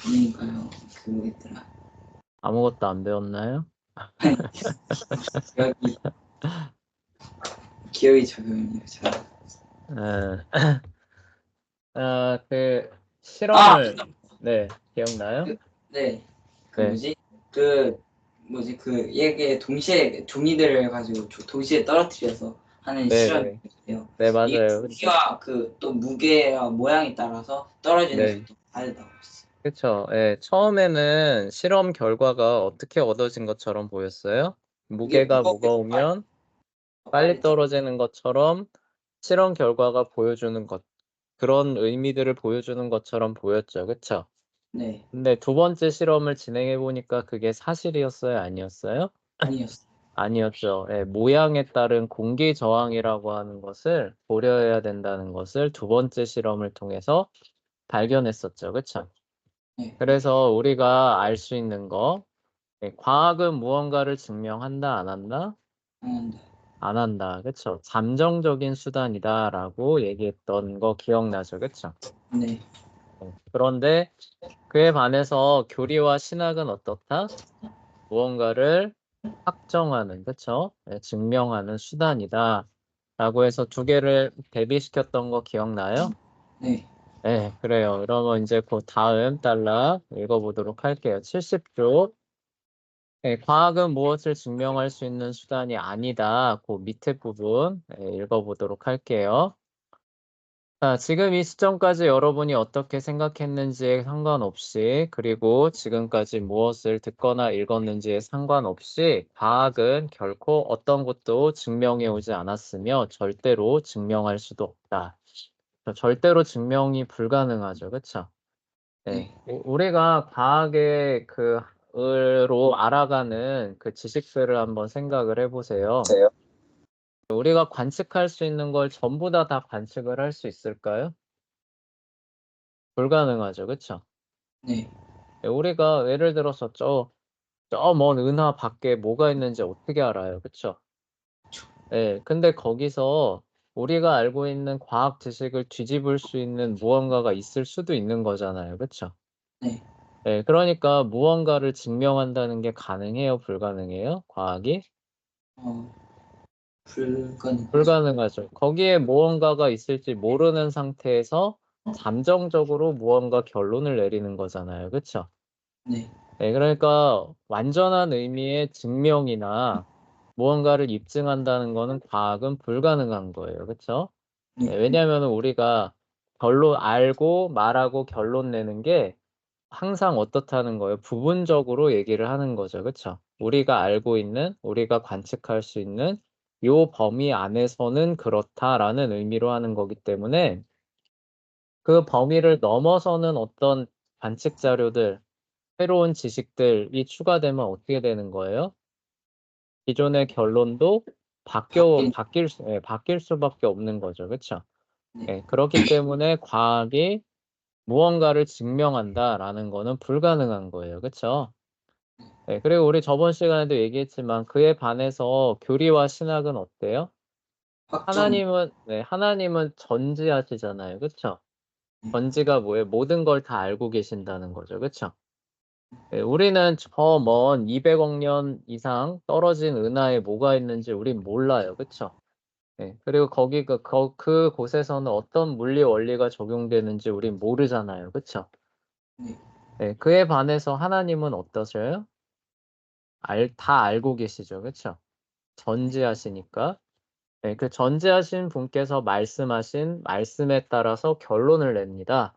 그러니까요. 그 뭐였더라. 아무것도 안 배웠나요? 기억이 기억이 적용이에요. 잘. 에, 그 아, 실험을 네, 기억나요? 네. 그 네, 뭐지? 그 얘게 동시에 종이들을 가지고 동시에 떨어뜨려서 하는 네, 네, 실험이에요. 네, 이게 맞아요. 그쵸? 크기와 그 또 무게와 모양에 따라서 떨어지는 네, 속도가 다르다고 했어요. 그쵸. 예, 처음에는 실험 결과가 어떻게 얻어진 것처럼 보였어요? 이게 무게가 무겁게 무거우면 빨리 빨리 떨어. 떨어지는 것처럼 실험 결과가 보여주는 것, 그런 의미들을 보여주는 것처럼 보였죠. 그쵸? 네. 근데 두 번째 실험을 진행해 보니까 그게 사실이었어요? 아니었어요? 아니었어요. 아니었죠. 예, 모양에 따른 공기 저항이라고 하는 것을 고려해야 된다는 것을 두 번째 실험을 통해서 발견했었죠. 그쵸? 네. 그래서 우리가 알 수 있는 거, 예, 과학은 무언가를 증명한다, 안 한다? 네. 안 한다. 그쵸? 잠정적인 수단이다라고 얘기했던 거 기억나죠? 그쵸? 네. 그런데 그에 반해서 교리와 신학은 어떻다? 무언가를 확정하는, 그쵸? 네, 증명하는 수단이다. 라고 해서 두 개를 대비시켰던 거 기억나요? 네. 네, 그래요. 그러면 이제 그 다음 달라 읽어보도록 할게요. 70쪽. 네, 과학은 무엇을 증명할 수 있는 수단이 아니다. 그 밑에 부분 읽어보도록 할게요. 자, 지금 이 시점까지 여러분이 어떻게 생각했는지에 상관없이, 그리고 지금까지 무엇을 듣거나 읽었는지에 상관없이, 과학은 결코 어떤 것도 증명해 오지 않았으며, 절대로 증명할 수도 없다. 절대로 증명이 불가능하죠. 그쵸? 네. 네. 우리가 과학의 으로 알아가는 그 지식들을 한번 생각을 해보세요. 우리가 관측할 수 있는 걸 전부 다 관측을 할 수 있을까요? 불가능하죠. 그쵸? 네. 우리가 예를 들어서 저 먼 은하 밖에 뭐가 있는지 어떻게 알아요? 그쵸? 예, 근데 거기서 우리가 알고 있는 과학 지식을 뒤집을 수 있는 무언가가 있을 수도 있는 거잖아요. 그쵸? 네. 예, 그러니까 무언가를 증명한다는 게 가능해요? 불가능해요? 과학이? 어, 불가능하죠. 불가능하죠. 거기에 무언가가 있을지 모르는 상태에서 잠정적으로 무언가 결론을 내리는 거잖아요. 그쵸? 네. 네, 그러니까 완전한 의미의 증명이나 무언가를 입증한다는 거는 과학은 불가능한 거예요. 그쵸? 네, 네. 왜냐하면 우리가 결론 알고 말하고 결론 내는 게 항상 어떻다는 거예요? 부분적으로 얘기를 하는 거죠. 그쵸? 우리가 알고 있는, 우리가 관측할 수 있는 요 범위 안에서는 그렇다라는 의미로 하는 거기 때문에 그 범위를 넘어서는 어떤 관측 자료들, 새로운 지식들이 추가되면 어떻게 되는 거예요? 기존의 결론도 바뀐. 바뀔 수밖에 없는 거죠. 그쵸? 네. 예, 그렇기 때문에 과학이 무언가를 증명한다라는 거는 불가능한 거예요. 그쵸? 네, 그리고 우리 저번 시간에도 얘기했지만 그에 반해서 교리와 신학은 어때요? 확정. 하나님은 전지하시잖아요. 그쵸? 전지가 뭐예요? 모든 걸 다 알고 계신다는 거죠. 그쵸? 네, 우리는 저 먼 200억 년 이상 떨어진 은하에 뭐가 있는지 우린 몰라요. 그쵸? 네, 그리고 그 곳에서는 어떤 물리 원리가 적용되는지 우린 모르잖아요. 그쵸? 네. 네, 그에 반해서 하나님은 어떠세요? 다 알고 계시죠. 그쵸? 전지하시니까. 네, 그 전지하신 분께서 말씀하신 말씀에 따라서 결론을 냅니다.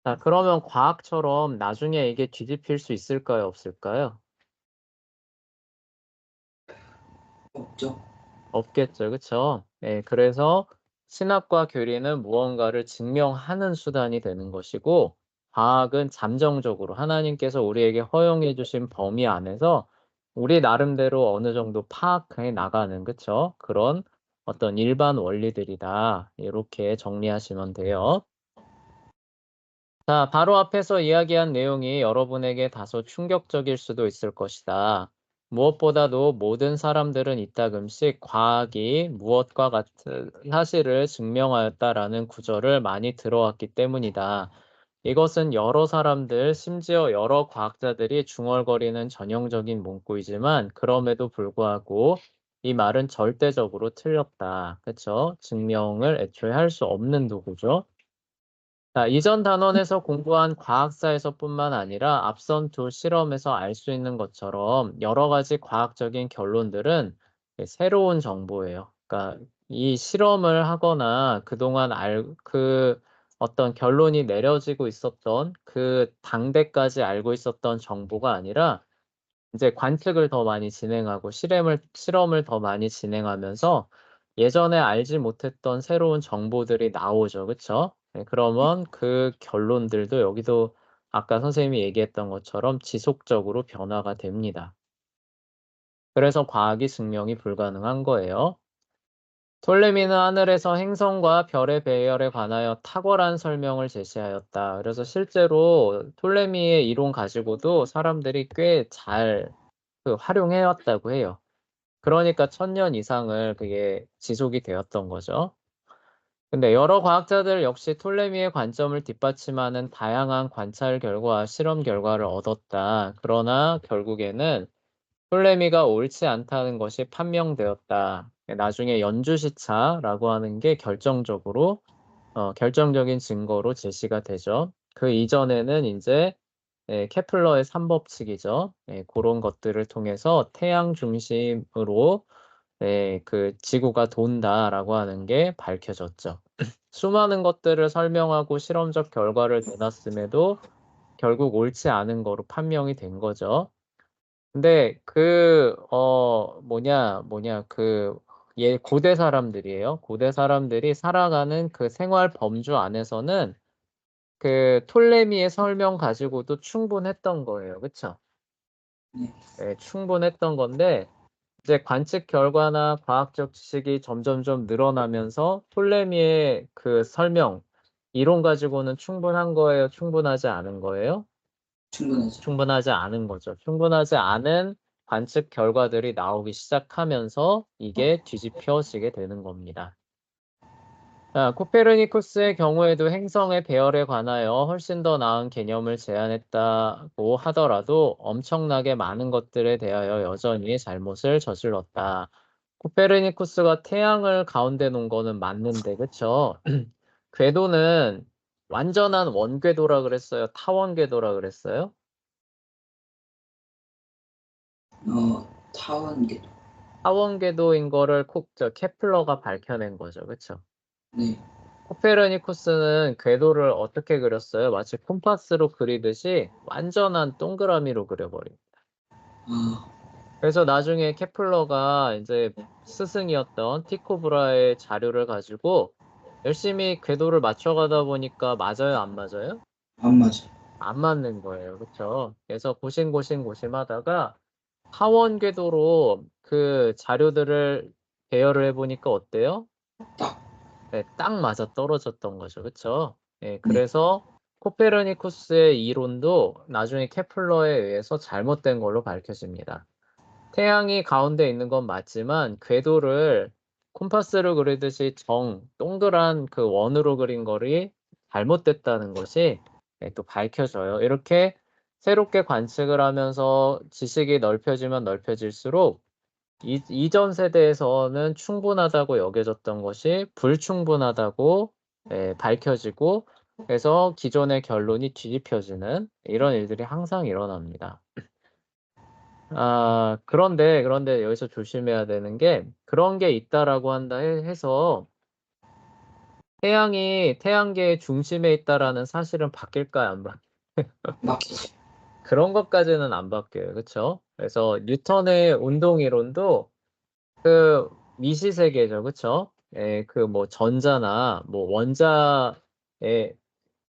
자, 그러면 과학처럼 나중에 이게 뒤집힐 수 있을까요? 없을까요? 없죠. 없겠죠. 그쵸? 네, 그래서 신학과 교리는 무언가를 증명하는 수단이 되는 것이고, 과학은 잠정적으로 하나님께서 우리에게 허용해 주신 범위 안에서 우리 나름대로 어느 정도 파악해 나가는, 그쵸? 그런 어떤 일반 원리들이다. 이렇게 정리하시면 돼요. 자, 바로 앞에서 이야기한 내용이 여러분에게 다소 충격적일 수도 있을 것이다. 무엇보다도 모든 사람들은 이따금씩 과학이 무엇과 같은 사실을 증명하였다라는 구절을 많이 들어왔기 때문이다. 이것은 여러 사람들, 심지어 여러 과학자들이 중얼거리는 전형적인 문구이지만 그럼에도 불구하고 이 말은 절대적으로 틀렸다. 그쵸? 증명을 애초에 할 수 없는 도구죠. 자, 이전 단원에서 공부한 과학사에서뿐만 아니라 앞선 두 실험에서 알 수 있는 것처럼 여러 가지 과학적인 결론들은 새로운 정보예요. 그러니까 이 실험을 하거나 그동안 그 어떤 결론이 내려지고 있었던 그 당대까지 알고 있었던 정보가 아니라 이제 관측을 더 많이 진행하고 실험을 더 많이 진행하면서 예전에 알지 못했던 새로운 정보들이 나오죠. 그쵸? 네, 그러면 그 결론들도 여기도 아까 선생님이 얘기했던 것처럼 지속적으로 변화가 됩니다. 그래서 과학이 증명이 불가능한 거예요. 톨레미는 하늘에서 행성과 별의 배열에 관하여 탁월한 설명을 제시하였다. 그래서 실제로 톨레미의 이론 가지고도 사람들이 꽤 잘 활용해왔다고 해요. 그러니까 1000년 이상을 그게 지속이 되었던 거죠. 근데 여러 과학자들 역시 톨레미의 관점을 뒷받침하는 다양한 관찰 결과, 실험 결과를 얻었다. 그러나 결국에는 톨레미가 옳지 않다는 것이 판명되었다. 나중에 연주시차라고 하는 게 결정적인 증거로 제시가 되죠. 그 이전에는 이제 케플러의 3법칙이죠. 그런 것들을 통해서 태양 중심으로 그 지구가 돈다라고 하는 게 밝혀졌죠. 수많은 것들을 설명하고 실험적 결과를 내놨음에도 결국 옳지 않은 거로 판명이 된 거죠. 근데 고대 사람들이에요. 고대 사람들이 살아가는 그 생활 범주 안에서는 그 톨레미의 설명 가지고도 충분했던 거예요. 그쵸? 네. 네, 충분했던 건데, 이제 관측 결과나 과학적 지식이 점점점 늘어나면서 톨레미의 그 설명, 이론 가지고는 충분한 거예요? 충분하지 않은 거예요? 충분하죠. 충분하지 않은 거죠. 충분하지 않은 관측 결과들이 나오기 시작하면서 이게 뒤집혀지게 되는 겁니다. 자, 코페르니쿠스의 경우에도 행성의 배열에 관하여 훨씬 더 나은 개념을 제안했다고 하더라도 엄청나게 많은 것들에 대하여 여전히 잘못을 저질렀다. 코페르니쿠스가 태양을 가운데 놓은 거는 맞는데, 그쵸? 궤도는 완전한 원궤도라 그랬어요? 타원궤도라 그랬어요? 타원계도. 타원궤도인 거를 케플러가 밝혀낸 거죠. 그쵸? 네. 코페르니쿠스는 궤도를 어떻게 그렸어요? 마치 콤파스로 그리듯이 완전한 동그라미로 그려버립니다. 아, 그래서 나중에 케플러가 이제 스승이었던 티코브라의 자료를 가지고 열심히 궤도를 맞춰가다 보니까 맞아요, 안 맞아요? 안 맞아. 안 맞는 거예요. 그쵸? 그래서 고심하다가 타원 궤도로 그 자료들을 배열을 해보니까 어때요? 딱. 네, 딱 맞아 떨어졌던 거죠. 그쵸? 네, 네. 그래서 코페르니쿠스의 이론도 나중에 케플러에 의해서 잘못된 걸로 밝혀집니다. 태양이 가운데 있는 건 맞지만 궤도를 콤파스로 그리듯이 동그란 그 원으로 그린 거리 잘못됐다는 것이 또 밝혀져요. 이렇게 새롭게 관측을 하면서 지식이 넓혀지면 넓혀질수록 이전 세대에서는 충분하다고 여겨졌던 것이 불충분하다고 밝혀지고 그래서 기존의 결론이 뒤집혀지는 이런 일들이 항상 일어납니다. 그런데 여기서 조심해야 되는 게 그런 게 있다라고 한다 해서 태양이 태양계의 중심에 있다라는 사실은 바뀔까요? 안 바뀔까요? 막히지. 그런 것까지는 안 바뀌어요. 그렇죠? 그래서 뉴턴의 운동 이론도 그 미시세계죠. 그쵸? 그 뭐 전자나 뭐 원자의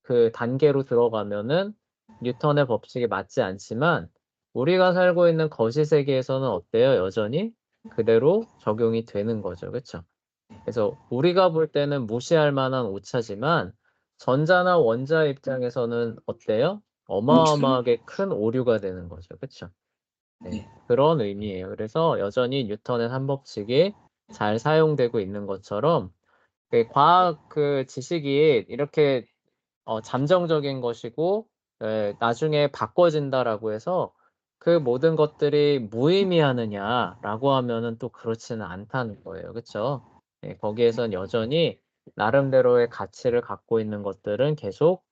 그 단계로 들어가면은 뉴턴의 법칙에 맞지 않지만 우리가 살고 있는 거시세계에서는 어때요? 여전히 그대로 적용이 되는 거죠. 그쵸? 그래서 우리가 볼 때는 무시할 만한 오차지만 전자나 원자 입장에서는 어때요? 엄청. 어마어마하게 큰 오류가 되는 거죠. 그쵸? 네, 네. 그런 의미예요. 그래서 여전히 뉴턴의 3법칙이 잘 사용되고 있는 것처럼 과학 그 지식이 이렇게 잠정적인 것이고 나중에 바꿔진다라고 해서 그 모든 것들이 무의미하느냐라고 하면은 또 그렇지는 않다는 거예요. 그렇죠? 거기에선 여전히 나름대로의 가치를 갖고 있는 것들은 계속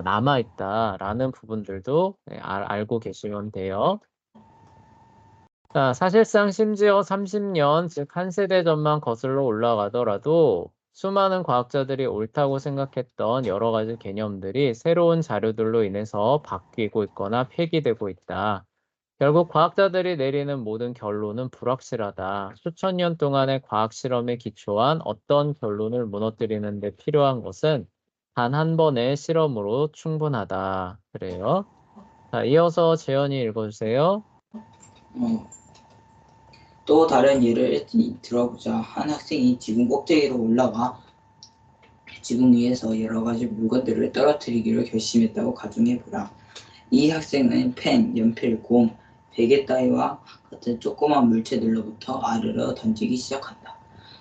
남아 있다라는 부분들도 알고 계시면 돼요. 자, 사실상 심지어 30년, 즉 한 세대 전만 거슬러 올라가더라도 수많은 과학자들이 옳다고 생각했던 여러 가지 개념들이 새로운 자료들로 인해서 바뀌고 있거나 폐기되고 있다. 결국 과학자들이 내리는 모든 결론은 불확실하다. 수천 년 동안의 과학 실험에 기초한 어떤 결론을 무너뜨리는 데 필요한 것은 단 한 번의 실험으로 충분하다. 그래요. 자, 이어서 재현이 읽어주세요. 또 다른 예를 들어보자. 한 학생이 지붕 꼭대기로 올라가 지붕 위에서 여러 가지 물건들을 떨어뜨리기로 결심했다고 가정해보라. 이 학생은 펜, 연필, 곰, 베개 따위와 같은 조그만 물체들로부터 아래로 던지기 시작한다.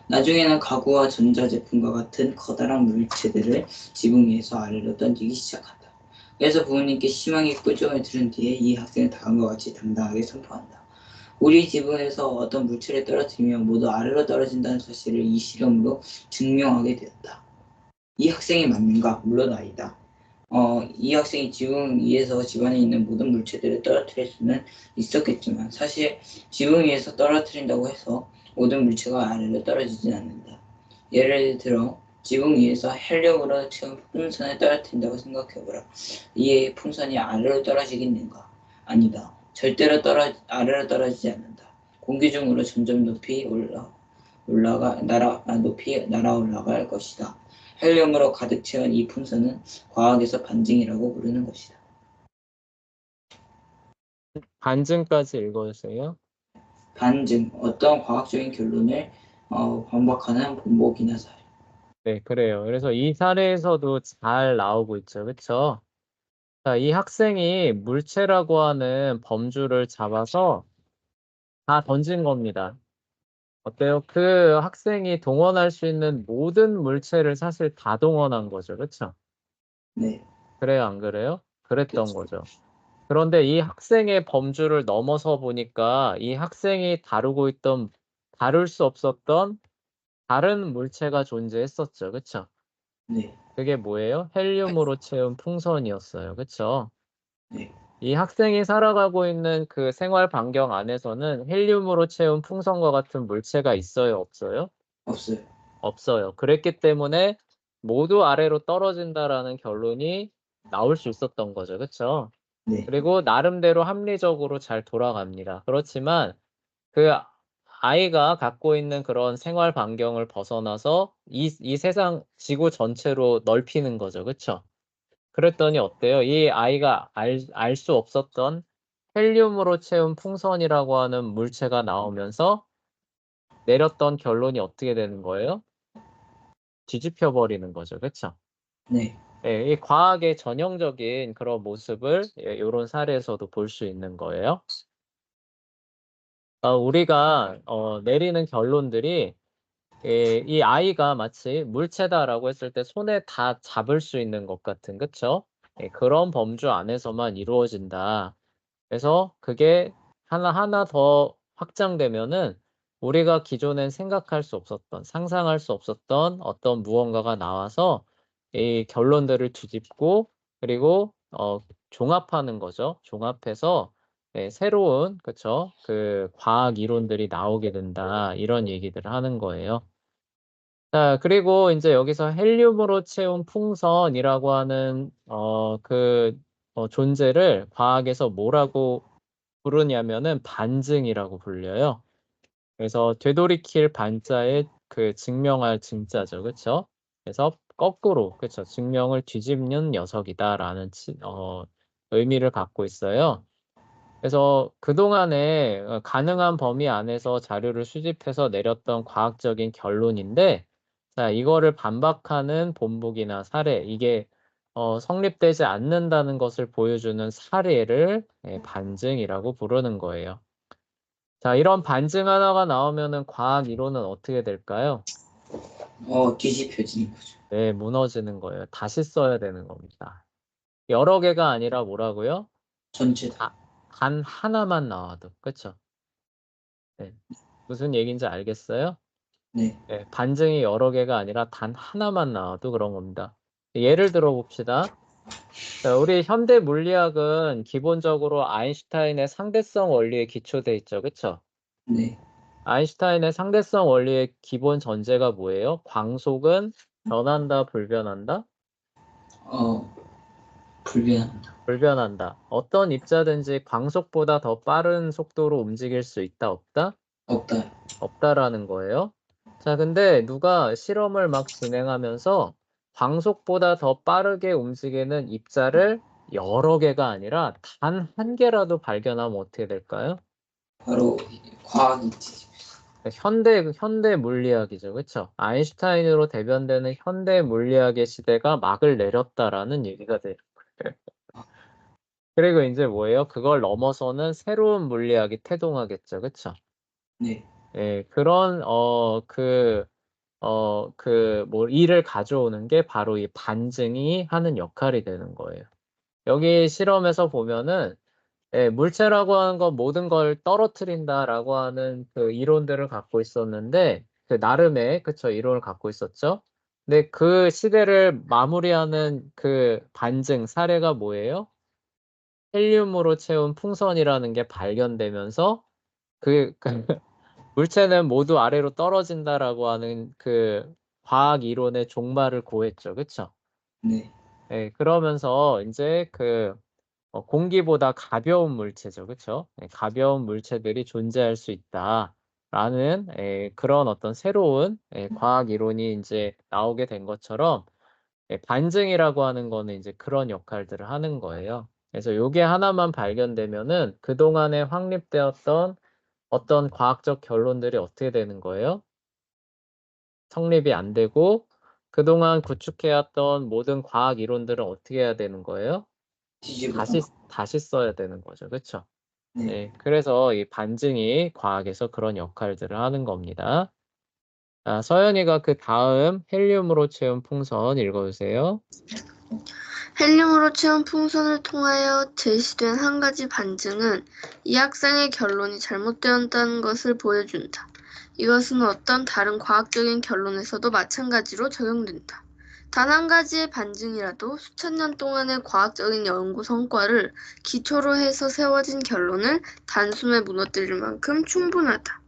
나중에는 가구와 전자제품과 같은 커다란 물체들을 지붕 위에서 아래로 던지기 시작한다. 그래서 부모님께 심하게 꾸중을 들은 뒤에 이 학생은 다음과 같이 당당하게 선포한다. 우리 지붕에서 어떤 물체를 떨어뜨리면 모두 아래로 떨어진다는 사실을 이 실험으로 증명하게 되었다. 이 학생이 맞는가? 물론 아니다. 이 학생이 지붕 위에서 집안에 있는 모든 물체들을 떨어뜨릴 수는 있었겠지만 사실 지붕 위에서 떨어뜨린다고 해서 모든 물체가 아래로 떨어지진 않는다. 예를 들어 지붕 위에서 헬륨으로 채운 풍선을 떨어뜨린다고 생각해보라. 이에 풍선이 아래로 떨어지겠는가? 아니다. 절대로 아래로 떨어지지 않는다. 공기 중으로 점점 높이 날아 올라갈 것이다. 헬륨으로 가득 채운 이 풍선은 과학에서 반증이라고 부르는 것이다. 반증까지 읽어주세요. 반증, 어떤 과학적인 결론을 반박하는 본보기나 사례. 네, 그래요. 그래서 이 사례에서도 잘 나오고 있죠. 그쵸? 자, 이 학생이 물체라고 하는 범주를 잡아서 다 던진 겁니다. 어때요? 그 학생이 동원할 수 있는 모든 물체를 사실 다 동원한 거죠. 그쵸? 네, 그래요, 안 그래요? 그랬던 그렇죠. 거죠. 그런데 이 학생의 범주를 넘어서 보니까 이 학생이 다룰 수 없었던 다른 물체가 존재했었죠. 그쵸? 네, 그게 뭐예요? 헬륨으로 채운 풍선이었어요. 그쵸? 네, 이 학생이 살아가고 있는 그 생활 반경 안에서는 헬륨으로 채운 풍선과 같은 물체가 있어요? 없어요? 없어요. 없어요. 그랬기 때문에 모두 아래로 떨어진다라는 결론이 나올 수 있었던 거죠. 그쵸? 네, 그리고 나름대로 합리적으로 잘 돌아갑니다. 그렇지만 그 아이가 갖고 있는 그런 생활 반경을 벗어나서 이 세상 지구 전체로 넓히는 거죠. 그쵸? 그랬더니 어때요? 이 아이가 알 수 없었던 헬륨으로 채운 풍선이라고 하는 물체가 나오면서 내렸던 결론이 어떻게 되는 거예요? 뒤집혀 버리는 거죠. 그쵸? 네, 이 과학의 전형적인 그런 모습을 요런 사례에서도 볼 수 있는 거예요. 우리가 내리는 결론들이 이 아이가 마치 물체다라고 했을 때 손에 다 잡을 수 있는 것 같은, 그쵸? 그런 범주 안에서만 이루어진다. 그래서 그게 하나하나 더 확장되면은 우리가 기존엔 생각할 수 없었던, 상상할 수 없었던 어떤 무언가가 나와서 이 결론들을 뒤집고 그리고 종합하는 거죠. 종합해서 새로운, 그쵸? 그 과학 이론들이 나오게 된다. 이런 얘기들을 하는 거예요. 자, 그리고 이제 여기서 헬륨으로 채운 풍선이라고 하는 존재를 과학에서 뭐라고 부르냐면은 반증이라고 불려요. 그래서 되돌이킬 반자에 그 증명할 증자죠. 그쵸? 그래서 거꾸로, 그쵸? 증명을 뒤집는 녀석이다라는 의미를 갖고 있어요. 그래서 그동안에 가능한 범위 안에서 자료를 수집해서 내렸던 과학적인 결론인데, 자, 이거를 반박하는 본보기나 사례, 이게 성립되지 않는다는 것을 보여주는 사례를 반증이라고 부르는 거예요. 자, 이런 반증 하나가 나오면은 과학 이론은 어떻게 될까요? 뒤집혀지는 거죠. 네, 무너지는 거예요. 다시 써야 되는 겁니다. 여러 개가 아니라 뭐라고요? 전체 다. 단 하나만 나와도. 그쵸? 네. 무슨 얘기인지 알겠어요? 네. 네, 반증이 여러 개가 아니라 단 하나만 나와도 그런 겁니다. 예를 들어 봅시다. 자, 우리 현대 물리학은 기본적으로 아인슈타인의 상대성 원리에 기초돼 있죠. 그쵸? 네. 아인슈타인의 상대성 원리의 기본 전제가 뭐예요? 광속은 변한다, 불변한다? 어, 불변합니다. 불변한다. 어떤 입자든지 광속보다 더 빠른 속도로 움직일 수 있다, 없다? 없다. 없다라는 거예요. 자, 근데 누가 실험을 막 진행하면서 광속보다 더 빠르게 움직이는 입자를 여러 개가 아니라 단 한 개라도 발견하면 어떻게 될까요? 바로 과학이 뒤집혀. 현대 물리학이죠. 그렇죠? 아인슈타인으로 대변되는 현대 물리학의 시대가 막을 내렸다라는 얘기가 돼요. 그리고 이제 뭐예요? 그걸 넘어서는 새로운 물리학이 태동하겠죠. 그렇죠? 네. 예, 그런 뭐 일을 가져오는 게 바로 이 반증이 하는 역할이 되는 거예요. 여기 실험에서 보면은 예, 물체라고 하는 건 모든 걸 떨어뜨린다라고 하는 그 이론들을 갖고 있었는데 그 나름의 그쵸 이론을 갖고 있었죠. 근데 그 시대를 마무리하는 그 반증 사례가 뭐예요? 헬륨으로 채운 풍선이라는 게 발견되면서 그 물체는 모두 아래로 떨어진다라고 하는 그 과학 이론의 종말을 고했죠. 그쵸? 네. 예, 그러면서 이제 공기보다 가벼운 물체죠. 그쵸? 예, 가벼운 물체들이 존재할 수 있다라는 그런 어떤 새로운 과학 이론이 이제 나오게 된 것처럼 반증이라고 하는 거는 이제 그런 역할들을 하는 거예요. 그래서 요게 하나만 발견되면은 그동안에 확립되었던 어떤 과학적 결론들이 어떻게 되는 거예요? 성립이 안 되고 그동안 구축해왔던 모든 과학 이론들은 어떻게 해야 되는 거예요? 뒤집어. 다시 써야 되는 거죠. 그쵸? 네. 네, 그래서 이 반증이 과학에서 그런 역할들을 하는 겁니다. 자, 서연이가 그 다음 헬륨으로 채운 풍선 읽어주세요. 헬륨으로 채운 풍선을 통하여 제시된 한 가지 반증은 이 학생의 결론이 잘못되었다는 것을 보여준다. 이것은 어떤 다른 과학적인 결론에서도 마찬가지로 적용된다. 단 한 가지의 반증이라도 수천 년 동안의 과학적인 연구 성과를 기초로 해서 세워진 결론을 단숨에 무너뜨릴 만큼 충분하다.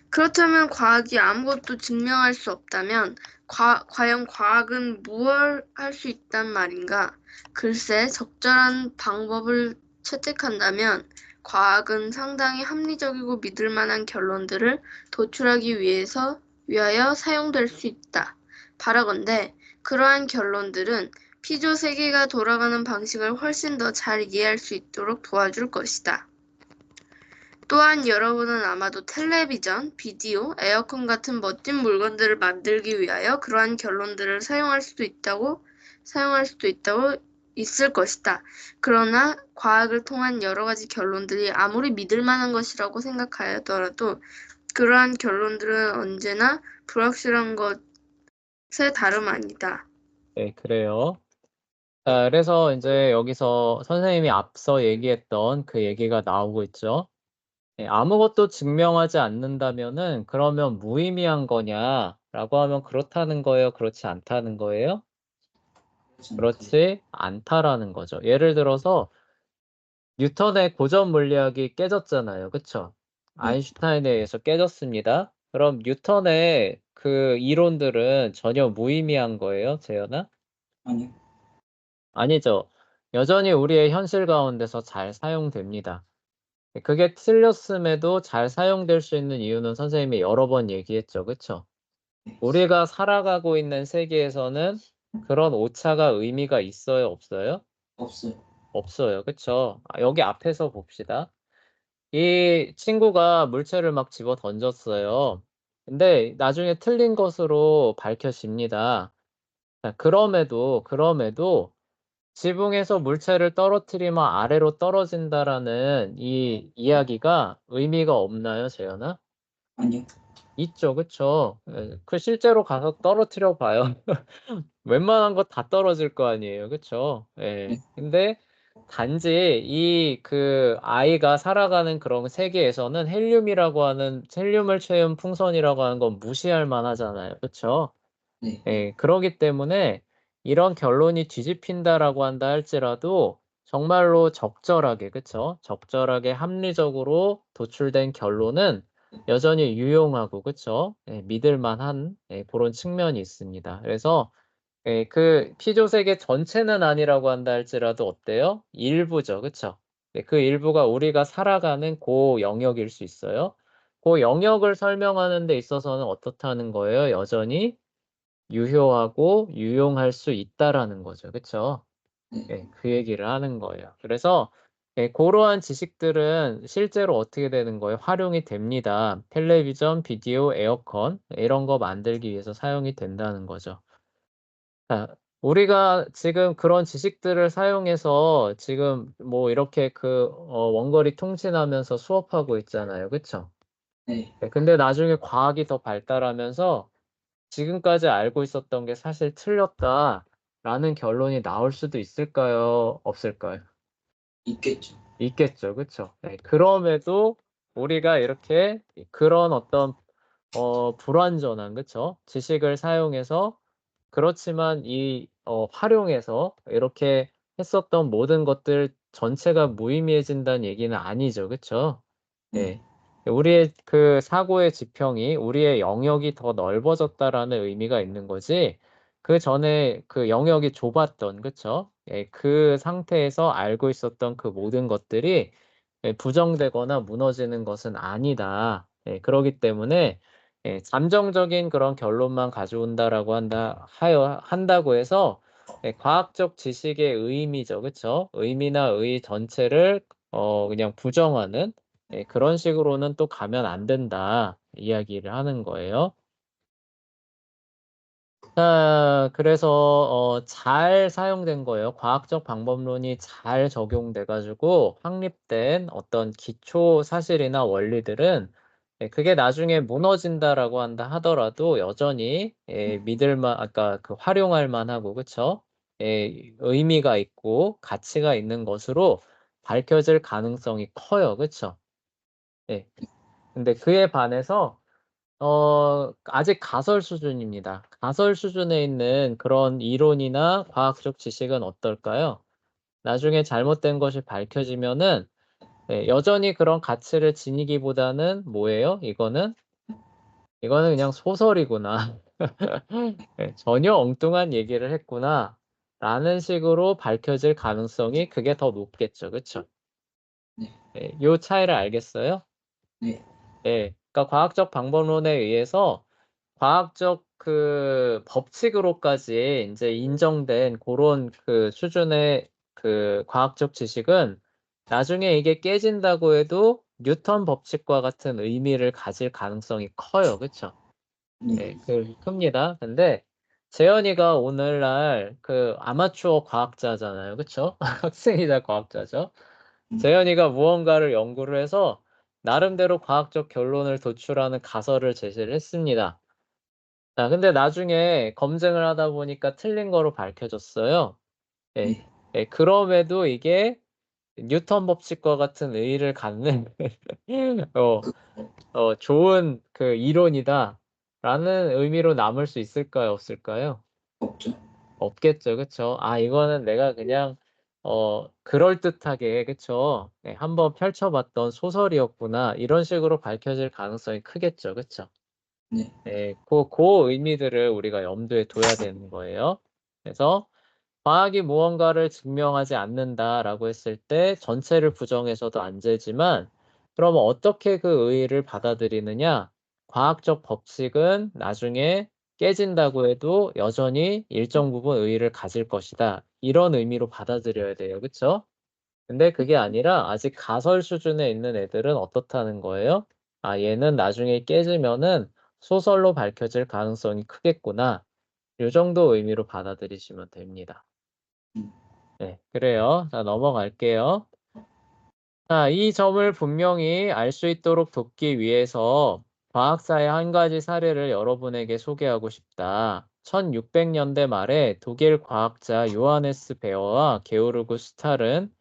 그렇다면 과학이 아무것도 증명할 수 없다면 과연 과학은 무엇을 할 수 있단 말인가? 글쎄, 적절한 방법을 채택한다면 과학은 상당히 합리적이고 믿을 만한 결론들을 도출하기 위하여 사용될 수 있다. 바라건대 그러한 결론들은 피조 세계가 돌아가는 방식을 훨씬 더 잘 이해할 수 있도록 도와줄 것이다. 또한 여러분은 아마도 텔레비전, 비디오, 에어컨 같은 멋진 물건들을 만들기 위하여 그러한 결론들을 사용할 수도 있을 것이다. 그러나 과학을 통한 여러 가지 결론들이 아무리 믿을 만한 것이라고 생각하더라도 그러한 결론들은 언제나 불확실한 것에 다름 아니다. 네, 그래요. 자, 그래서 이제 여기서 선생님이 앞서 얘기했던 그 얘기가 나오고 있죠. 아무것도 증명하지 않는다면은 그러면 무의미한 거냐라고 하면 그렇다는 거예요? 그렇지 않다는 거예요? 그렇지 않다라는 거죠. 예를 들어서 뉴턴의 고전 물리학이 깨졌잖아요. 그쵸? 네. 아인슈타인에 의해서 깨졌습니다. 그럼 뉴턴의 그 이론들은 전혀 무의미한 거예요, 재현아? 아니요. 아니죠. 여전히 우리의 현실 가운데서 잘 사용됩니다. 그게 틀렸음에도 잘 사용될 수 있는 이유는 선생님이 여러 번 얘기했죠. 그쵸? 우리가 살아가고 있는 세계에서는 그런 오차가 의미가 있어요? 없어요? 없어요. 없어요. 그쵸? 여기 앞에서 봅시다. 이 친구가 물체를 막 집어 던졌어요. 근데 나중에 틀린 것으로 밝혀집니다. 자, 그럼에도 지붕에서 물체를 떨어뜨리면 아래로 떨어진다라는 이 이야기가 의미가 없나요, 재현아? 아니요. 있죠, 그쵸? 예, 그 실제로 가서 떨어뜨려 봐요. 웬만한 거 다 떨어질 거 아니에요, 그쵸? 예. 근데 단지 이 그 아이가 살아가는 그런 세계에서는 헬륨이라고 하는 헬륨을 채운 풍선이라고 하는 건 무시할 만하잖아요, 그쵸? 네. 예, 그러기 때문에 이런 결론이 뒤집힌다라고 한다 할지라도 정말로 적절하게, 그쵸? 적절하게 합리적으로 도출된 결론은 여전히 유용하고, 그쵸? 예, 믿을 만한 그런 측면이 있습니다. 그래서 그 피조 세계 전체는 아니라고 한다 할지라도 어때요? 일부죠, 그쵸? 그 일부가 우리가 살아가는 그 영역일 수 있어요. 그 영역을 설명하는 데 있어서는 어떻다는 거예요? 여전히 유효하고 유용할 수 있다라는 거죠. 그쵸? 네. 그 얘기를 하는 거예요. 그래서 그러한 지식들은 실제로 어떻게 되는 거예요? 활용이 됩니다. 텔레비전, 비디오, 에어컨 이런 거 만들기 위해서 사용이 된다는 거죠. 자, 우리가 지금 그런 지식들을 사용해서 지금 뭐 이렇게 원거리 통신하면서 수업하고 있잖아요. 그쵸? 네. 근데 나중에 과학이 더 발달하면서 지금까지 알고 있었던 게 사실 틀렸다라는 결론이 나올 수도 있을까요? 없을까요? 있겠죠. 있겠죠. 그쵸? 그럼에도 우리가 이렇게 그런 어떤 불완전한, 그쵸? 지식을 사용해서 그렇지만 활용해서 이렇게 했었던 모든 것들 전체가 무의미해진다는 얘기는 아니죠. 그쵸? 네. 예. 우리의 그 사고의 지평이 우리의 영역이 더 넓어졌다라는 의미가 있는 거지, 그전에 그 영역이 좁았던, 그쵸? 그 상태에서 알고 있었던 그 모든 것들이 부정되거나 무너지는 것은 아니다. 그러기 때문에 잠정적인 그런 결론만 가져온다라고 한다고 해서 과학적 지식의 의미죠. 그쵸? 의미나 의 전체를 그냥 부정하는 그런 식으로는 또 가면 안 된다. 이야기를 하는 거예요. 자, 그래서 잘 사용된 거예요. 과학적 방법론이 잘 적용돼 가지고 확립된 어떤 기초 사실이나 원리들은 그게 나중에 무너진다라고 한다 하더라도 여전히 아까 그 활용할 만하고, 그쵸? 의미가 있고 가치가 있는 것으로 밝혀질 가능성이 커요. 그쵸? 예. 근데 그에 반해서 아직 가설 수준입니다. 가설 수준에 있는 그런 이론이나 과학적 지식은 어떨까요? 나중에 잘못된 것이 밝혀지면은 여전히 그런 가치를 지니기보다는 뭐예요? 이거는 그냥 소설이구나. 전혀 엉뚱한 얘기를 했구나. 라는 식으로 밝혀질 가능성이 그게 더 높겠죠. 그쵸? 네. 요 차이를 알겠어요? 네. 그러니까 과학적 방법론에 의해서 과학적 그 법칙으로까지 이제 인정된 그런 그 수준의 그 과학적 지식은 나중에 이게 깨진다고 해도 뉴턴 법칙과 같은 의미를 가질 가능성이 커요. 그쵸? 네. 큽니다. 근데 재현이가 오늘날 그 아마추어 과학자잖아요. 그쵸? 학생이자 과학자죠. 재현이가 무언가를 연구를 해서 나름대로 과학적 결론을 도출하는 가설을 제시를 했습니다. 자, 근데 나중에 검증을 하다 보니까 틀린 거로 밝혀졌어요. 예, 네. 그럼에도 이게 뉴턴 법칙과 같은 의의를 갖는 어, 좋은 그 이론이다라는 의미로 남을 수 있을까요? 없을까요? 없죠. 없겠죠. 그쵸? 아, 이거는 내가 그냥 그럴듯하게, 그쵸? 한번 펼쳐봤던 소설이었구나. 이런 식으로 밝혀질 가능성이 크겠죠. 그쵸? 네. 그 의미들을 우리가 염두에 둬야 되는 거예요. 그래서 과학이 무언가를 증명하지 않는다라고 했을 때 전체를 부정해서도 안 되지만, 그러면 어떻게 그 의의를 받아들이느냐? 과학적 법칙은 나중에 깨진다고 해도 여전히 일정 부분 의의를 가질 것이다. 이런 의미로 받아들여야 돼요. 그쵸? 근데 그게 아니라 아직 가설 수준에 있는 애들은 어떻다는 거예요? 아, 얘는 나중에 깨지면은 소설로 밝혀질 가능성이 크겠구나. 요 정도 의미로 받아들이시면 됩니다. 음. 네, 그래요. 자, 넘어갈게요. 자, 이 점을 분명히 알 수 있도록 돕기 위해서 과학사의 한 가지 사례를 여러분에게 소개하고 싶다. 1600년대 말에 독일 과학자 요하네스 베어와 게오르그 슈탈은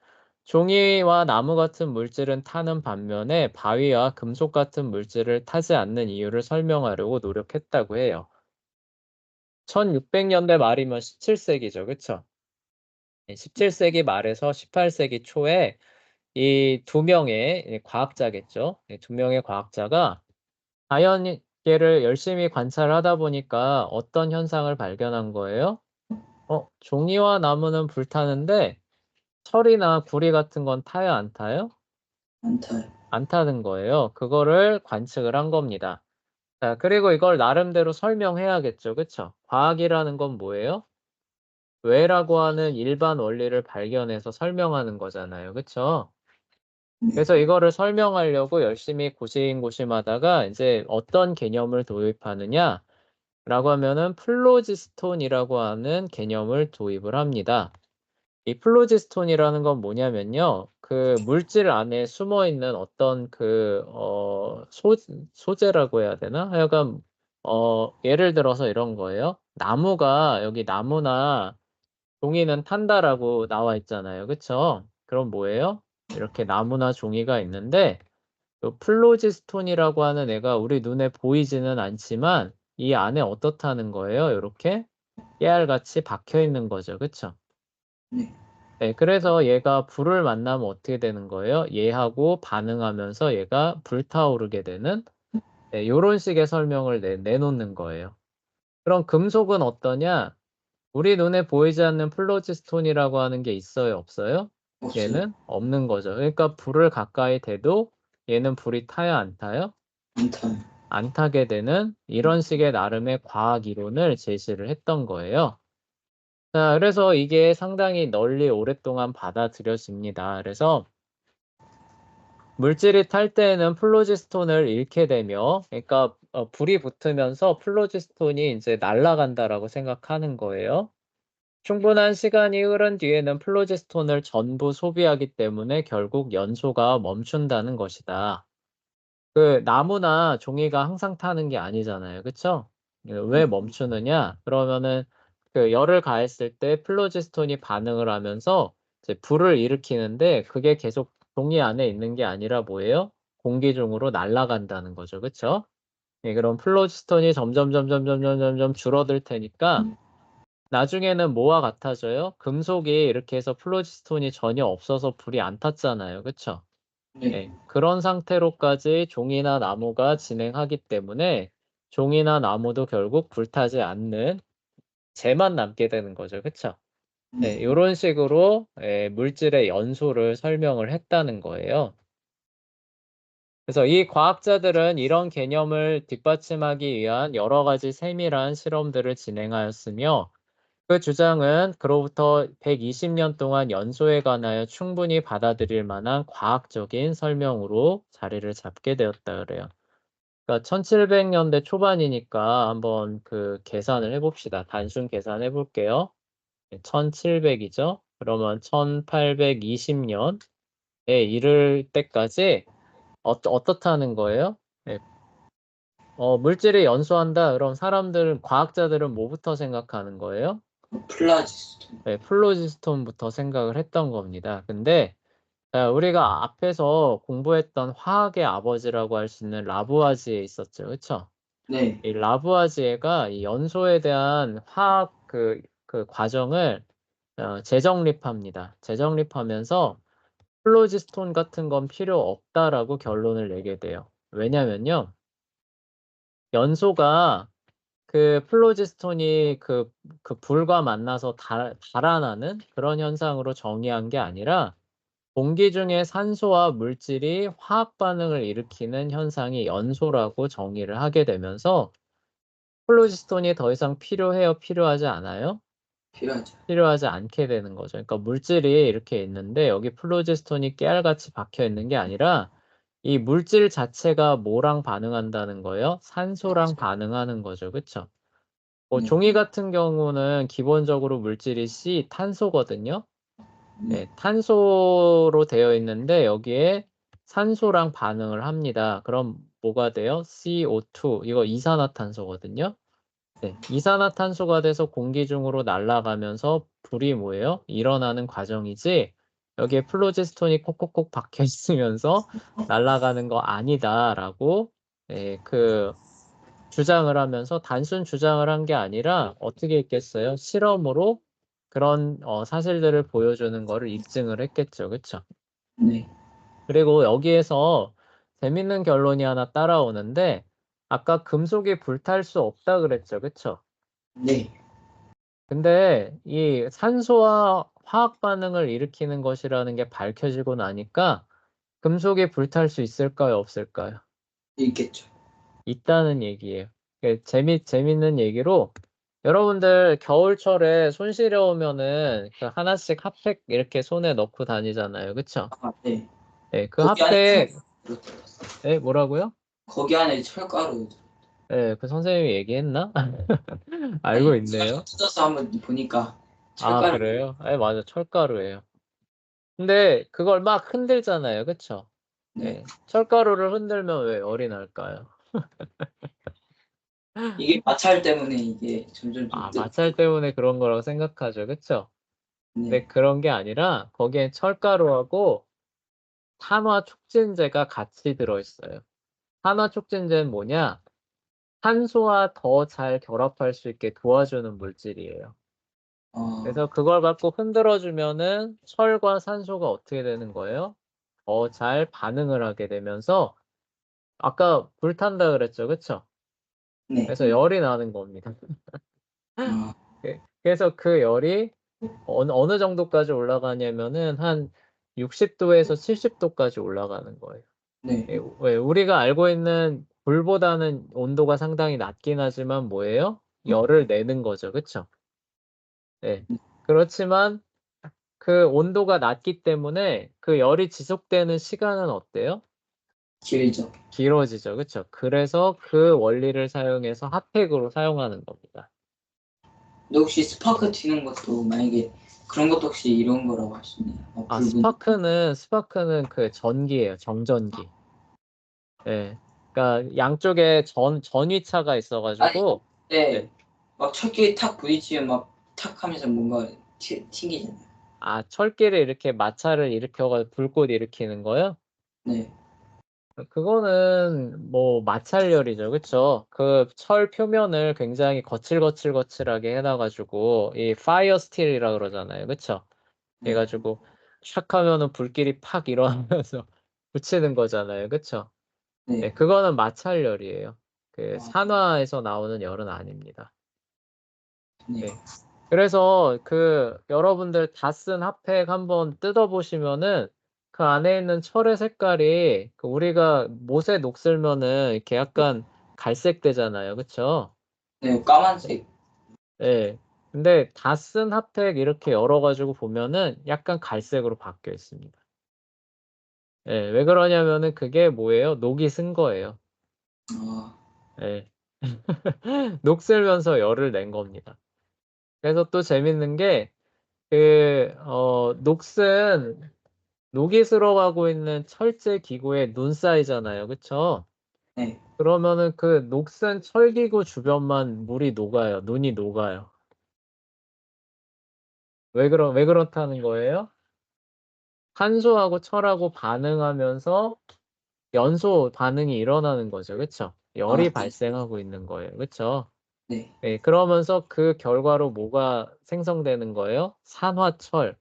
종이와 나무 같은 물질은 타는 반면에 바위와 금속 같은 물질을 타지 않는 이유를 설명하려고 노력했다고 해요. 1600년대 말이면 17세기죠. 그쵸? 17세기 말에서 18세기 초에 이 두 명의 과학자겠죠. 두 명의 과학자가 자연계를 열심히 관찰하다 보니까 어떤 현상을 발견한 거예요? 종이와 나무는 불타는데 철이나 구리 같은 건 타요, 안 타요? 많다. 안 타는 거예요. 그거를 관측을 한 겁니다. 자, 그리고 이걸 나름대로 설명해야겠죠. 그쵸? 과학이라는 건 뭐예요? 왜라고 하는 일반 원리를 발견해서 설명하는 거잖아요. 그쵸? 네. 그래서 이거를 설명하려고 열심히 고심고심하다가 이제 어떤 개념을 도입하느냐? 라고 하면은 플로지스톤이라고 하는 개념을 도입을 합니다. 이 플로지스톤이라는 건 뭐냐면요. 그 물질 안에 숨어 있는 어떤 소재라고 해야 되나? 하여간, 예를 들어서 이런 거예요. 나무가, 여기 나무나 종이는 탄다라고 나와 있잖아요. 그쵸? 그럼 뭐예요? 이렇게 나무나 종이가 있는데, 요 플로지스톤이라고 하는 애가 우리 눈에 보이지는 않지만, 이 안에 어떻다는 거예요? 이렇게 깨알같이 박혀 있는 거죠. 그쵸? 네. 네, 그래서 얘가 불을 만나면 어떻게 되는 거예요? 얘하고 반응하면서 얘가 불타오르게 되는 이런 식의 설명을 내놓는 거예요. 그럼 금속은 어떠냐? 우리 눈에 보이지 않는 플로지스톤이라고 하는 게 있어요, 없어요? 없어요. 얘는 없는 거죠. 그러니까 불을 가까이 대도 얘는 불이 타요, 안 타요? 많다. 안 타게 되는 이런 식의 나름의 과학 이론을 제시를 했던 거예요. 자, 그래서 이게 상당히 널리 오랫동안 받아들여집니다. 그래서 물질이 탈 때에는 플로지스톤을 잃게 되며, 그러니까 불이 붙으면서 플로지스톤이 이제 날아간다라고 생각하는 거예요. 충분한 시간이 흐른 뒤에는 플로지스톤을 전부 소비하기 때문에 결국 연소가 멈춘다는 것이다. 그 나무나 종이가 항상 타는 게 아니잖아요. 그쵸? 왜 멈추느냐? 그러면은 그 열을 가했을 때 플로지스톤이 반응을 하면서 이제 불을 일으키는데 그게 계속 종이 안에 있는 게 아니라 뭐예요? 공기 중으로 날아간다는 거죠. 그쵸? 그럼 플로지스톤이 점점 줄어들 테니까 나중에는 뭐와 같아져요? 금속이 이렇게 해서 플로지스톤이 전혀 없어서 불이 안 탔잖아요. 그쵸? 네. 그런 상태로까지 종이나 나무가 진행하기 때문에 종이나 나무도 결국 불타지 않는 재만 남게 되는 거죠. 그쵸? 네. 이런 식으로 물질의 연소를 설명을 했다는 거예요. 그래서 이 과학자들은 이런 개념을 뒷받침하기 위한 여러 가지 세밀한 실험들을 진행하였으며 그 주장은 그로부터 120년 동안 연소에 관하여 충분히 받아들일 만한 과학적인 설명으로 자리를 잡게 되었다 그래요. 그러니까 1700년대 초반이니까 한번 그 계산을 해봅시다. 단순 계산해 볼게요. 1700이죠? 그러면 1820년에 이를 때까지 어떻다는 거예요? 네. 물질이 연소한다. 그럼 과학자들은 뭐부터 생각하는 거예요? 플라지스톤. 네, 플로지스톤부터 생각을 했던 겁니다. 근데 우리가 앞에서 공부했던 화학의 아버지라고 할 수 있는 라부아지에 있었죠. 그쵸? 네. 이 라부아지에가 이 연소에 대한 화학 그 과정을 재정립합니다. 재정립하면서 플로지스톤 같은 건 필요 없다라고 결론을 내게 돼요. 왜냐면요. 연소가 그 플로지스톤이 그 불과 만나서 달아나는 그런 현상으로 정의한 게 아니라 공기 중에 산소와 물질이 화학 반응을 일으키는 현상이 연소라고 정의를 하게 되면서 플로지스톤이 더 이상 필요해요? 필요하지 않아요? 필요하죠. 필요하지 않게 되는 거죠. 그러니까 물질이 이렇게 있는데 여기 플로지스톤이 깨알같이 박혀 있는 게 아니라 이 물질 자체가 뭐랑 반응한다는 거예요? 산소랑 반응하는 거죠. 그쵸? 네. 종이 같은 경우는 기본적으로 물질이 C, 탄소거든요. 네. 탄소로 되어 있는데 여기에 산소랑 반응을 합니다. 그럼 뭐가 돼요? CO2. 이거 이산화탄소거든요. 네, 이산화탄소가 돼서 공기 중으로 날아가면서 불이 뭐예요? 일어나는 과정이지 여기에 플로지스톤이 콕콕콕 박혀 있으면서 날아가는 거 아니다라고 그 주장을 하면서 단순 주장을 한 게 아니라 어떻게 했겠어요? 실험으로 그런 사실들을 보여주는 거를 입증을 했겠죠. 그쵸? 네. 그리고 여기에서 재밌는 결론이 하나 따라오는데 아까 금속이 불탈 수 없다 그랬죠. 그쵸? 네. 근데 이 산소와 화학 반응을 일으키는 것이라는 게 밝혀지고 나니까 금속이 불탈 수 있을까요? 없을까요? 있겠죠. 있다는 얘기예요. 재밌는 얘기로 여러분들 겨울철에 손 시려우면은 그 하나씩 핫팩 이렇게 손에 넣고 다니잖아요. 그쵸? 아, 네. 네, 그 거기 안에 핫팩, 철가루 들었어요. 네, 뭐라고요? 거기 안에 철가루. 네, 그 선생님이 얘기했나? 알고 아니, 제가 있네요. 뜯어서 한번 보니까 아, 철가루. 그래요? 네, 맞아. 철가루예요. 근데 그걸 막 흔들잖아요. 그쵸? 네. 네. 철가루를 흔들면 왜 열이 날까요? 이게 마찰 때문에 이게 점점 좀 아, 마찰 때문에 그런 거라고 생각하죠. 그쵸? 근데 네. 그런 게 아니라 거기에 철가루하고 산화 촉진제가 같이 들어있어요. 산화 촉진제는 뭐냐? 산소와 더 잘 결합할 수 있게 도와주는 물질이에요. 그래서 그걸 갖고 흔들어주면은 철과 산소가 어떻게 되는 거예요? 더 잘 반응을 하게 되면서 아까 불탄다 그랬죠. 그쵸? 네. 그래서 열이 나는 겁니다. 아, 그래서 그 열이 어느 정도까지 올라가냐면은 한 60도에서 70도까지 올라가는 거예요. 네. 왜 우리가 알고 있는 불보다는 온도가 상당히 낮긴 하지만 뭐예요? 열을 내는 거죠. 그쵸? 네. 그렇지만 그 온도가 낮기 때문에 그 열이 지속되는 시간은 어때요? 길죠. 길어지죠. 그쵸? 그래서 그 원리를 사용해서 핫팩으로 사용하는 겁니다. 근데 혹시 스파크 튀는 것도 만약에 그런 것도 혹시 이런 거라고 하시네요. 아, 붉은. 스파크는 그 전기예요. 정전기. 예. 그러니까 양쪽에 전위차가 아니, 있어가지고, 예. 네. 막 철끼리 탁 부딪히면 막 탁 하면서 뭔가 튕기잖아요. 아, 철길에 이렇게 마찰을 일으켜가지고 불꽃 일으키는 거요? 네. 그거는 뭐 마찰열이죠. 그쵸? 그 철 표면을 굉장히 거칠거칠하게 해놔가지고, 이 파이어 스틸이라 그러잖아요. 그쵸? 네. 해가지고, 샥 하면은 불길이 팍 일어나면서 붙이는 거잖아요. 그쵸? 네. 네, 그거는 마찰열이에요. 그 아, 산화에서 나오는 열은 아닙니다. 네. 네. 그래서 그 여러분들 다 쓴 핫팩 한번 뜯어보시면은 그 안에 있는 철의 색깔이 그 우리가 못에 녹슬면은 이렇게 약간 갈색 되잖아요. 그쵸? 네. 까만색. 네. 근데 다 쓴 핫팩 이렇게 열어가지고 보면은 약간 갈색으로 바뀌어 있습니다. 네. 왜 그러냐면은 그게 뭐예요? 녹이 쓴 거예요. 아, 네. 녹슬면서 열을 낸 겁니다. 그래서 또 재밌는 게 녹이 슬어가고 있는 철제 기구에 눈 쌓이잖아요. 그쵸? 네. 그러면은 그 녹슨 철기구 주변만 물이 녹아요. 눈이 녹아요. 왜 그렇다는 거예요? 산소하고 철하고 반응하면서 연소 반응이 일어나는 거죠. 그쵸? 아, 열이 네. 발생하고 있는 거예요. 그쵸? 네. 네, 그러면서 그 결과로 뭐가 생성되는 거예요? 산화철.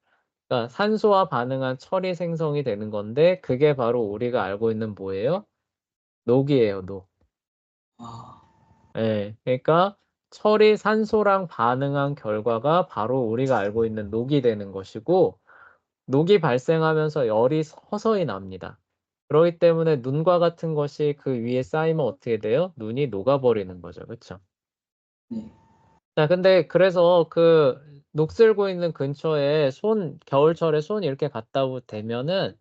그러니까 산소와 반응한 철이 생성이 되는 건데 그게 바로 우리가 알고 있는 뭐예요? 녹이에요, 녹. 아, 예, 그러니까 철이 산소랑 반응한 결과가 바로 우리가 알고 있는 녹이 되는 것이고 녹이 발생하면서 열이 서서히 납니다. 그렇기 때문에 눈과 같은 것이 그 위에 쌓이면 어떻게 돼요? 눈이 녹아버리는 거죠. 그렇죠? 네. 자, 근데 그래서 그 녹슬고 있는 근처에 겨울철에 손 이렇게 갖다 대면은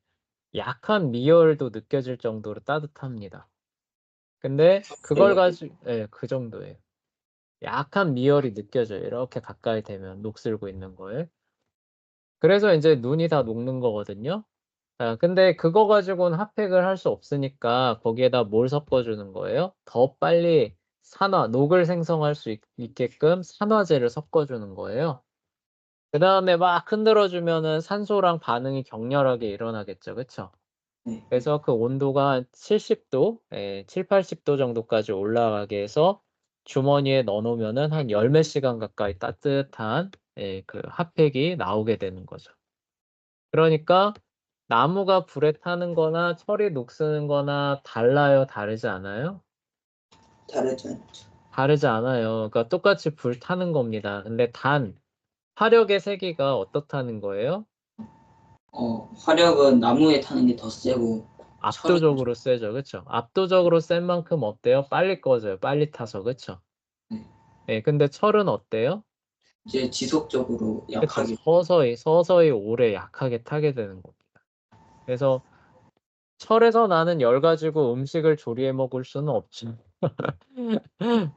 약한 미열도 느껴질 정도로 따뜻합니다. 근데 그걸 가지고, 예, 그 정도예요. 약한 미열이 느껴져요. 이렇게 가까이 되면 녹슬고 있는 거에. 그래서 이제 눈이 다 녹는 거거든요. 근데 그거 가지고는 핫팩을 할 수 없으니까 거기에다 뭘 섞어주는 거예요? 더 빨리 녹을 생성할 수 있게끔 산화제를 섞어주는 거예요. 그 다음에 막 흔들어주면은 산소랑 반응이 격렬하게 일어나겠죠. 그쵸? 네. 그래서 그 온도가 70도, 7, 80도 정도까지 올라가게 해서 주머니에 넣어놓으면은 한 열 몇 시간 가까이 따뜻한 그 핫팩이 나오게 되는 거죠. 그러니까 나무가 불에 타는 거나 철이 녹쓰는 거나 달라요? 다르지 않아요? 다르지 않죠. 다르지 않아요. 그러니까 똑같이 불 타는 겁니다. 근데 화력의 세기가 어떻다는 거예요? 화력은 나무에 타는 게 더 세고 철은 압도적으로 세죠. 그쵸? 압도적으로 센 만큼 어때요? 빨리 꺼져요. 빨리 타서. 그쵸? 네. 네, 근데 철은 어때요? 이제 지속적으로 그쵸? 약하게 서서히 오래 약하게 타게 되는 겁니다. 그래서 철에서 나는 열 가지고 음식을 조리해 먹을 수는 없죠.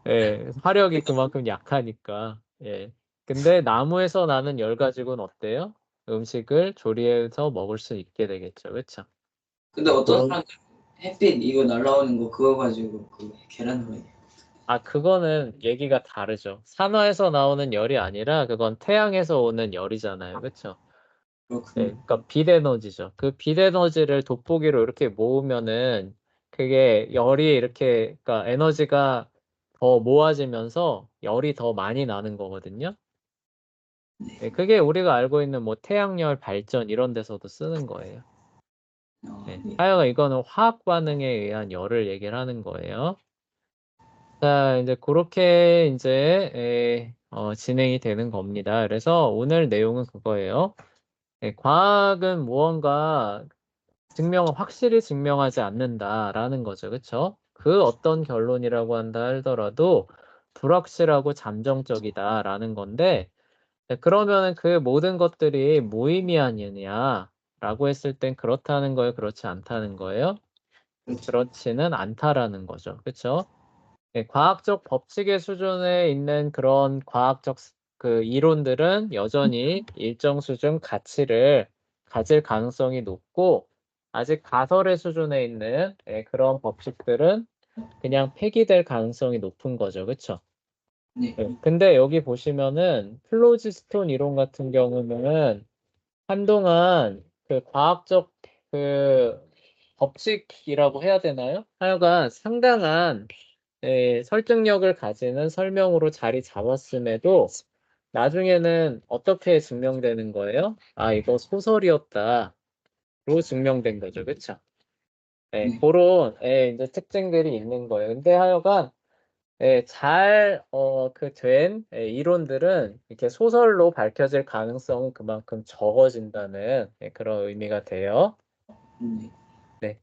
예, 화력이 그만큼 약하니까. 예. 근데 나무에서 나는 열 가지고는 어때요? 음식을 조리해서 먹을 수 있게 되겠죠. 그쵸? 근데 예, 어떤 사람들 햇빛 이거 날라오는 거 그거 가지고 그 계란 후라이 그거는 얘기가 다르죠. 산화에서 나오는 열이 아니라 그건 태양에서 오는 열이잖아요. 그쵸? 네, 그렇군요. 그러니까 빛 에너지죠. 그 빛 에너지를 돋보기로 이렇게 모으면은 그게 열이 이렇게, 그러니까 에너지가 더 모아지면서 열이 더 많이 나는 거거든요. 네, 그게 우리가 알고 있는 뭐 태양열 발전 이런 데서도 쓰는 거예요. 네, 네. 하여간 이거는 화학 반응에 의한 열을 얘기를 하는 거예요. 자, 이제 그렇게 이제 진행이 되는 겁니다. 그래서 오늘 내용은 그거예요. 과학은 무언가 확실히 증명하지 않는다라는 거죠. 그쵸? 그 어떤 결론이라고 한다 하더라도 불확실하고 잠정적이다라는 건데, 그러면은 그 모든 것들이 무의미하느냐라고 했을 땐 그렇다는 거예요? 그렇지 않다는 거예요? 그렇죠. 그렇지는 않다라는 거죠. 그쵸? 과학적 법칙의 수준에 있는 그런 과학적 그 이론들은 여전히 일정 수준 가치를 가질 가능성이 높고, 아직 가설의 수준에 있는 그런 법칙들은 그냥 폐기될 가능성이 높은 거죠. 그쵸? 네. 근데 여기 보시면은 플로지스톤 이론 같은 경우는 한동안 그 과학적 그 법칙이라고 해야 되나요? 하여간 상당한 설득력을 가지는 설명으로 자리 잡았음에도 나중에는 어떻게 증명되는 거예요? 이거 소설이었다로 증명된 거죠. 그쵸? 네. 그런 이제 특징들이 있는 거예요. 근데 하여간 된 이론들은 이렇게 소설로 밝혀질 가능성은 그만큼 적어진다는 그런 의미가 돼요. 네. 네.